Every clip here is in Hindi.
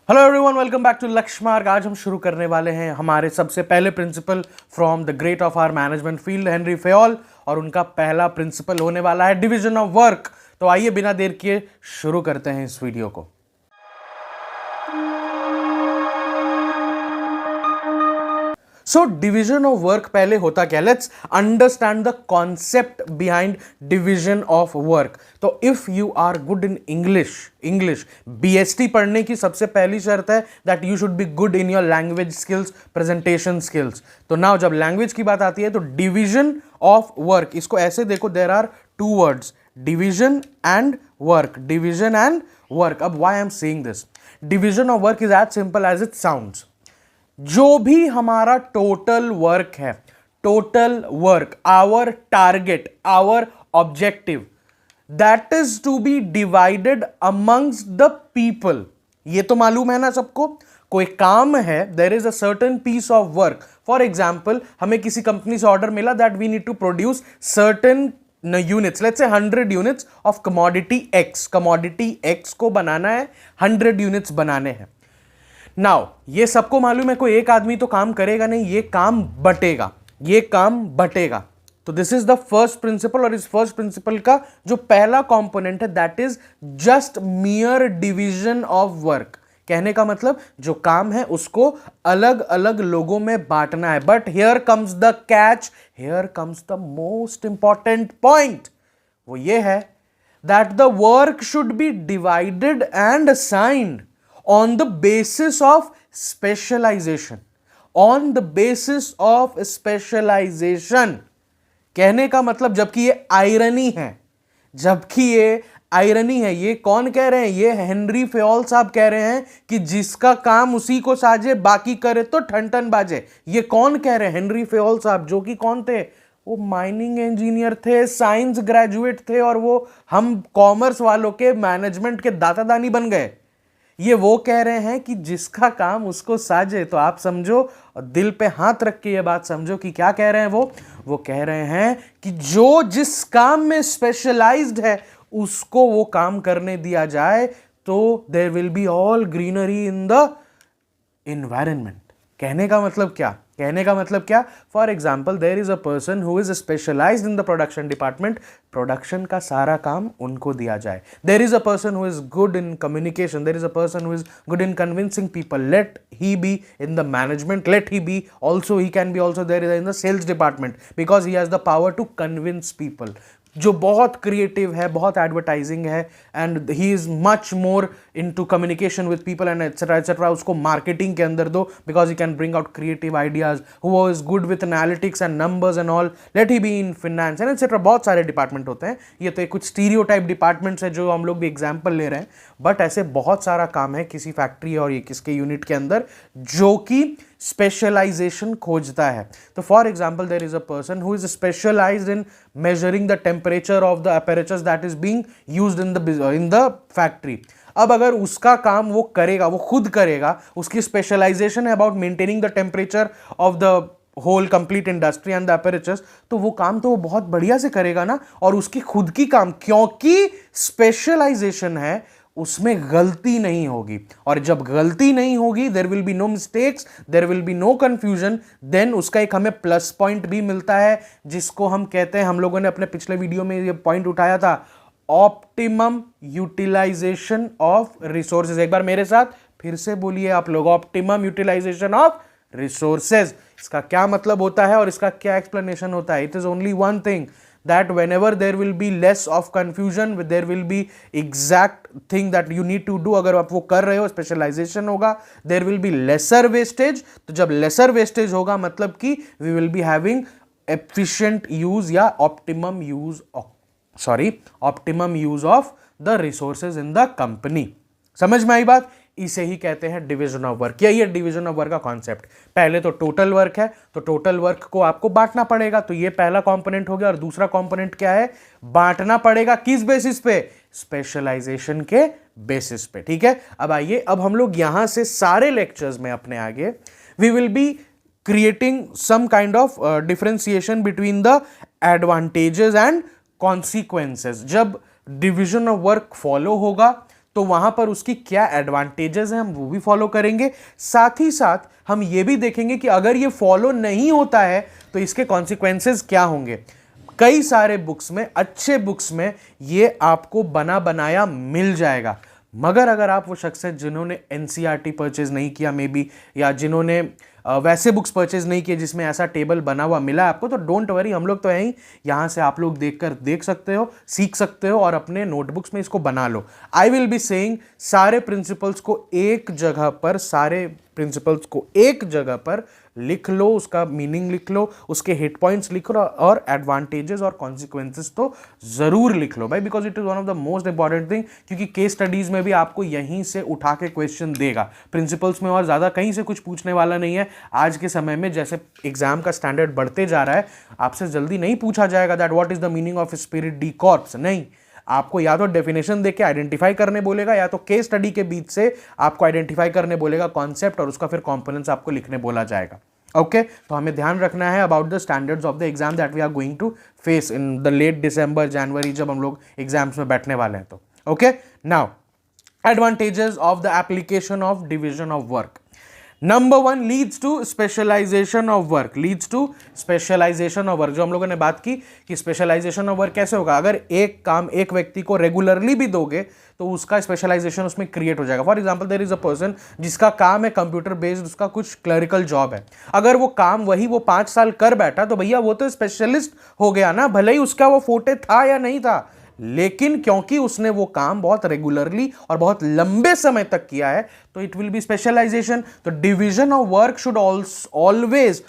Hello everyone, welcome back to Lakshya Marg. आज हम शुरू करने वाले हैं हमारे सबसे पहले principle from the great of our management field Henri Fayol, और उनका पहला प्रिंसिपल होने वाला है डिवीजन ऑफ वर्क। तो आइए बिना देर किए शुरू करते हैं इस वीडियो को। सो डिवीजन ऑफ वर्क पहले होता क्या, let's understand the concept behind division of work. तो if you are good in English BST पढ़ने की सबसे पहली शर्त है that you should be good in your language skills, presentation skills. तो नाउ जब लैंग्वेज की बात आती है तो डिवीजन ऑफ वर्क, इसको ऐसे देखो, there are two words, division and work, division and work. अब why I am saying this, division of work is as simple as it sounds. जो भी हमारा टोटल वर्क है, total work, our target, our objective, that is to be divided amongst the people. ये तो मालूम है ना सबको, कोई काम है, there is a certain piece of work. For example, हमें किसी कंपनी से ऑर्डर मिला that we need to produce certain units, let's say 100 units of commodity x को बनाना है, 100 यूनिट्स बनाने हैं। नाउ ये सबको मालूम है कोई एक आदमी तो काम करेगा नहीं, ये काम बटेगा। तो this is the first principle, और इस फर्स्ट प्रिंसिपल का जो पहला कंपोनेंट है that is just मियर division of work. कहने का मतलब जो काम है उसको अलग अलग लोगों में बांटना है। But here comes the catch, here comes the most important point. वो ये है that the work should be divided and assigned on the basis of specialization, on the basis of specialization। कहने का मतलब जबकि ये आयरनी है, ये कौन कह रहे हैं, ये हेनरी फेयोल साहब कह रहे हैं कि जिसका काम उसी को साजे, बाकी करे तो ठन ठन बाजे। ये कौन कह रहे हैं, हेनरी फेयोल साहब, जो कि कौन थे, वो माइनिंग इंजीनियर थे, साइंस ग्रेजुएट थे, और वो हम कॉमर्स वालों के मैनेजमेंट के दाता दानी बन गए। ये वो कह रहे हैं कि जिसका काम उसको साजे। तो आप समझो, दिल पे हाथ रख के ये बात समझो कि क्या कह रहे हैं वो कह रहे हैं कि जो जिस काम में स्पेशलाइज्ड है उसको वो काम करने दिया जाए, तो there will be all greenery in the environment. कहने का मतलब क्या, for example there is a person who is specialised in the production department, production का सारा काम उनको दिया जाए। There is a person who is good in communication, there is a person who is good in convincing people, let he be in the management, let he be also, he can be also there in the sales department, because he has the power to convince people. जो बहुत क्रिएटिव है, बहुत एडवर्टाइजिंग है, and he is much more into communication with people and etcetera, उसको मार्केटिंग के अंदर दो, because he can bring out creative ideas, who is good with analytics and numbers and all, let he be in finance and etcetera. बहुत सारे डिपार्टमेंट होते हैं, ये तो कुछ स्टीरियोटाइप डिपार्टमेंट्स है जो हम लोग भी एग्जाम्पल ले रहे हैं, बट ऐसे बहुत सारा काम है किसी फैक्ट्री और ये किसके यूनिट के अंदर जो कि स्पेशलाइजेशन खोजता है। तो for example there is a person who is specialised in measuring the temperature of the apparatus that is being used in the factory. अब अगर उसका काम वो करेगा, वो खुद करेगा, उसकी स्पेशलाइजेशन है about maintaining the temperature of the whole complete industry and the apparatus, तो वो काम तो वो बहुत बढ़िया से करेगा ना। और उसकी खुद की काम, क्योंकि स्पेशलाइजेशन है, उसमें गलती नहीं होगी, और जब गलती नहीं होगी there will be no mistakes, there will be no confusion, then उसका एक हमें प्लस पॉइंट भी मिलता है, जिसको हम कहते हैं, हम लोगों ने अपने पिछले वीडियो में ये पॉइंट उठाया था, ऑप्टिमम यूटिलाइजेशन ऑफ रिसोर्सेज। एक बार मेरे साथ फिर से बोलिए आप लोग, ऑप्टिमम यूटिलाइजेशन ऑफ रिसोर्सेज। इसका क्या मतलब होता है और इसका क्या एक्सप्लेनेशन होता है? It is only one thing, that whenever there will be less of confusion, there will be exact thing that you need to do। अगर आप वो कर रहे हो, स्पेशलाइजेशन होगा, there will be lesser wastage। तो जब lesser wastage होगा मतलब कि we will be having efficient use या optimum use of the resources in the company। समझ में आई बात? इसे ही कहते हैं डिवीजन ऑफ वर्क। यही है डिवीजन ऑफ वर्क का कॉन्सेप्ट। पहले तो टोटल वर्क है, तो टोटल वर्क को आपको बांटना पड़ेगा, तो ये पहला कंपोनेंट हो गया। और दूसरा कंपोनेंट क्या है? बांटना पड़ेगा किस बेसिस पे? स्पेशलाइजेशन के बेसिस पे। ठीक है, अब आइए, अब हम लोग यहां से सारे लेक्चर्स में अपने आगे we will be creating some kind of differentiation between the advantages and consequences. जब डिवीजन ऑफ वर्क फॉलो होगा तो वहां पर उसकी क्या एडवांटेजेस हैं हम वो भी फॉलो करेंगे। साथ ही साथ हम ये भी देखेंगे कि अगर ये फॉलो नहीं होता है तो इसके कॉन्सिक्वेंसेस क्या होंगे। कई सारे बुक्स में, अच्छे बुक्स में ये आपको बना बनाया मिल जाएगा, मगर अगर आप वो शख्स हैं जिन्होंने एनसीईआरटी परचेज नहीं किया मे बी, या जिन्होंने वैसे बुक्स परचेज नहीं किए जिसमें ऐसा टेबल बना हुआ मिला आपको, तो डोंट वरी, हम लोग तो हैं ही, यहाँ से आप लोग देखकर देख सकते हो, सीख सकते हो और अपने नोटबुक्स में इसको बना लो। आई विल बी सेइंग सारे प्रिंसिपल्स को एक जगह पर, सारे प्रिंसिपल्स को एक जगह पर लिख लो, उसका मीनिंग लिख लो, उसके हिट पॉइंट्स लिख लो और एडवांटेजेस और कॉन्सिक्वेंसेस तो जरूर लिख लो भाई, because it is one of the most important thing, क्योंकि केस स्टडीज में भी आपको यहीं से उठा के क्वेश्चन देगा, प्रिंसिपल्स में और ज्यादा कहीं से कुछ पूछने वाला नहीं है। आज के समय में जैसे एग्जाम का स्टैंडर्ड बढ़ते जा रहा है, आपसे जल्दी नहीं पूछा जाएगा that what is the meaning of spirit D corps, नहीं, आपको या तो डेफिनेशन देके आइडेंटिफाई करने बोलेगा, या तो केस स्टडी के बीच से आपको आइडेंटिफाई करने बोलेगा कॉन्सेप्ट, और उसका फिर कंपोनेंट्स आपको लिखने बोला जाएगा। ओके तो हमें ध्यान रखना है about the standards of the exam that we are going to face in the late December January, जब हम लोग एग्जाम्स में बैठने वाले हैं। तो okay, now advantages of the application of division of work. Number 1 leads to specialisation of work, leads to specialisation of work. जो हम लोगों ने बात की कि स्पेशलाइजेशन ऑफ वर्क कैसे होगा, अगर एक काम एक व्यक्ति को रेगुलरली भी दोगे तो उसका स्पेशलाइजेशन उसमें क्रिएट हो जाएगा। For example there is a person जिसका काम है कंप्यूटर बेस्ड, उसका कुछ क्लरिकल जॉब है, अगर वो काम वही वो 5 साल कर बैठा तो भैया वो तो स्पेशलिस्ट हो गया ना, भले ही उसका वो फोटे था या नहीं था, लेकिन क्योंकि उसने वो काम बहुत रेगुलरली और बहुत लंबे समय तक किया है तो इट विल बी स्पेशलाइजेशन। तो division of work should always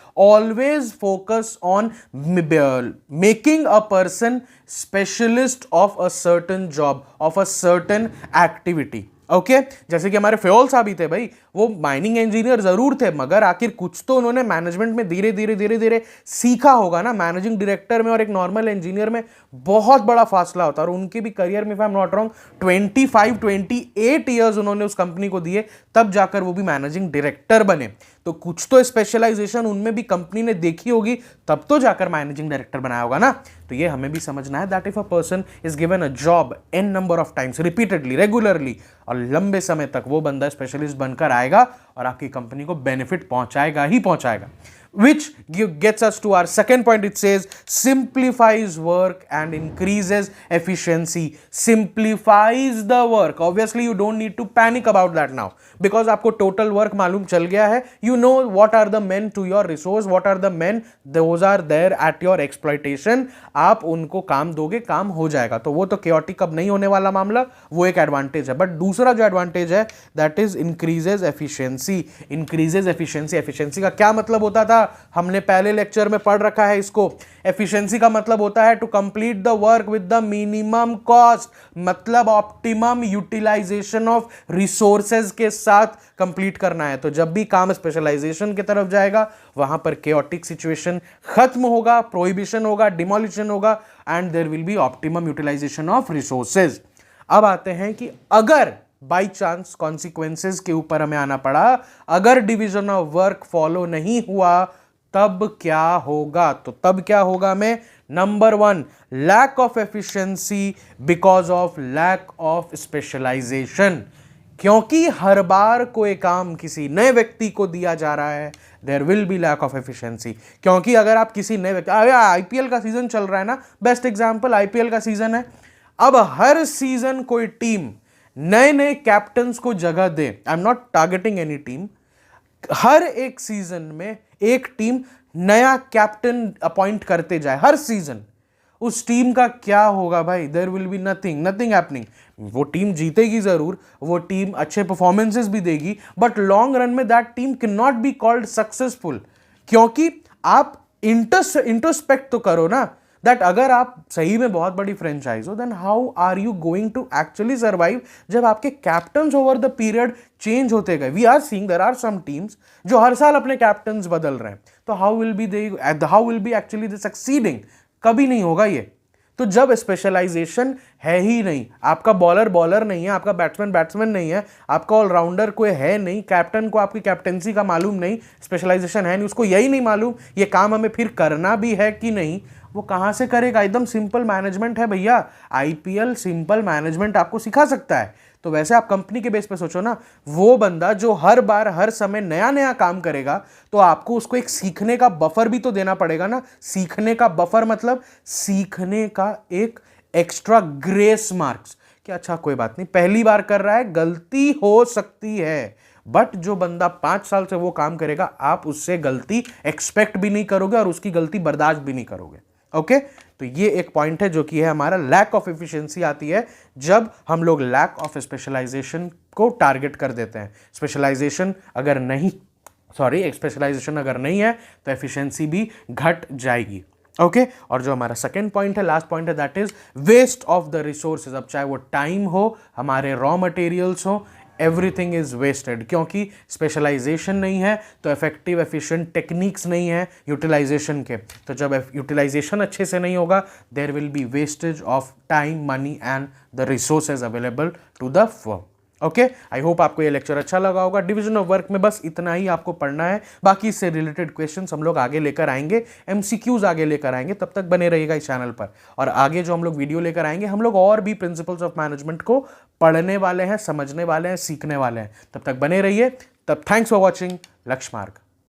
focus on making a person specialist of a certain job, of a certain activity. Okay जैसे कि हमारे फ्योल साहब ही थे भाई, वो माइनिंग इंजीनियर जरूर थे, मगर आखिर कुछ तो उन्होंने मैनेजमेंट में धीरे धीरे सीखा होगा ना। मैनेजिंग डायरेक्टर में और एक नॉर्मल इंजीनियर में बहुत बड़ा फासला होता है, और उनके भी करियर में, if I am not wrong, 28 years उन्होंने उस कंपनी को दिए, तब जाकर वो भी मैनेजिंग डायरेक्टर बने। तो कुछ तो स्पेशलाइजेशन उनमें भी कंपनी ने देखी होगी, तब तो जाकर मैनेजिंग डायरेक्टर बनाया होगा ना। तो ये हमें भी समझना है that if a person is given a job n number of times, repeatedly, regularly, और लंबे समय तक वो बंदा स्पेशलिस्ट बनकर आएगा और आपकी कंपनी को बेनिफिट पहुंचाएगा ही पहुंचाएगा। Which gets us to our second point. It says simplifies work and increases efficiency. Simplifies the work. Obviously you don't need to panic about that now because आपको total work मालूम चल गया है. You know what are the men to your resource, what are the men, those are there at your exploitation. आप उनको काम दोगे, काम हो जाएगा। तो वो तो chaotic अब नहीं होने वाला मामला, वो एक एडवांटेज है। बट दूसरा जो एडवांटेज है that is increases efficiency. Increases efficiency. Efficiency का क्या मतलब होता था, हमने पहले लेक्चर में पढ़ रखा है इसको। एफिशिएंसी का मतलब होता है to complete the work with the minimum cost, मतलब ऑप्टिमम यूटिलाइजेशन ऑफ रिसोर्सेज के साथ कंप्लीट करना है। तो जब भी काम स्पेशलाइजेशन की तरफ जाएगा वहां पर केओटिक सिचुएशन खत्म होगा, प्रोहिबिशन होगा, डिमोलिशन होगा, and there will be optimum utilisation of resources. अब आते हैं कि अगर बाई चांस कॉन्सिक्वेंसेज के ऊपर हमें आना पड़ा, अगर डिवीजन ऑफ वर्क फॉलो नहीं हुआ तब क्या होगा। तो तब क्या होगा में, number 1 lack of efficiency because of lack of specialisation. क्योंकि हर बार कोई काम किसी नए व्यक्ति को दिया जा रहा है, there will be lack of efficiency. क्योंकि अगर आप किसी नए व्यक्ति, आईपीएल का सीजन चल रहा है ना, बेस्ट एग्जांपल आईपीएल का सीजन है। अब हर सीजन कोई टीम नए नए कैप्टन्स को जगह दे, I am not targeting any team, हर एक सीजन में एक टीम नया कैप्टन अपॉइंट करते जाए हर सीजन, उस टीम का क्या होगा भाई, there will be nothing happening. वो टीम जीतेगी जरूर, वो टीम अच्छे परफॉर्मेंसेस भी देगी, बट लॉन्ग रन में that team can not be called successful. क्योंकि आप इंट्रोस्पेक्ट तो करो ना, दैट अगर आप सही में बहुत बड़ी फ्रेंचाइज हो, then how are you going to actually survive जब आपके captains over the period change होते गए। We are seeing there are some teams जो हर साल अपने कैप्टन्स बदल रहे हैं, तो how will be actually they succeeding, कभी नहीं होगा ये। तो जब स्पेशलाइजेशन है ही नहीं, आपका बॉलर नहीं है, आपका बैट्समैन नहीं है, आपका ऑलराउंडर कोई है नहीं, कैप्टन को आपकी कैप्टनसी का मालूम नहीं, स्पेशलाइजेशन है नहीं, उसको यही नहीं मालूम ये काम हमें फिर करना भी है कि नहीं, वो कहां से करेगा। एकदम सिंपल मैनेजमेंट है भैया, आईपीएल सिंपल मैनेजमेंट आपको सिखा सकता है। तो वैसे आप कंपनी के बेस पे सोचो ना, वो बंदा जो हर बार हर समय नया नया काम करेगा, तो आपको उसको एक सीखने का बफर भी तो देना पड़ेगा ना। सीखने का बफर मतलब सीखने का एक एक्स्ट्रा ग्रेस मार्क्स कि अच्छा कोई बात नहीं, पहली बार कर रहा है, गलती हो सकती है, बट जो बंदा 5 साल से वो काम करेगा, आप उससे गलती एक्सपेक्ट भी नहीं करोगे और उसकी गलती बर्दाश्त भी नहीं करोगे। ओके, तो ये एक पॉइंट है जो कि है हमारा लैक ऑफ एफिशिएंसी आती है जब हम लोग लैक ऑफ स्पेशलाइजेशन को टारगेट कर देते हैं। स्पेशलाइजेशन अगर नहीं स्पेशलाइजेशन अगर नहीं है तो एफिशिएंसी भी घट जाएगी। ओके, और जो हमारा सेकंड पॉइंट है, लास्ट पॉइंट है, that is waste of the resources. अब चाहे वो टाइम हो, हमारे रॉ मटेरियल्स हो, एवरीथिंग इज वेस्टेड, क्योंकि स्पेशलाइजेशन नहीं है तो इफेक्टिव एफिशिएंट टेक्निक्स नहीं है यूटिलाइजेशन के। तो जब यूटिलाइजेशन अच्छे से नहीं होगा, there will be wastage of time, money and the resources available to the firm. Okay, I hope आपको ये लेक्चर अच्छा लगा होगा। डिवीजन ऑफ वर्क में बस इतना ही आपको पढ़ना है, बाकी इससे रिलेटेड क्वेश्चंस हम लोग आगे लेकर आएंगे, एमसीक्यूज आगे लेकर आएंगे। तब तक बने रहिएगा इस चैनल पर, और आगे जो हम लोग वीडियो लेकर आएंगे, हम लोग और भी प्रिंसिपल्स ऑफ मैनेजमेंट को पढ़ने वाले हैं, समझने वाले हैं, सीखने वाले हैं। तब तक बने रहिए। तब थैंक्स फॉर वॉचिंग लक्ष्य मार्ग।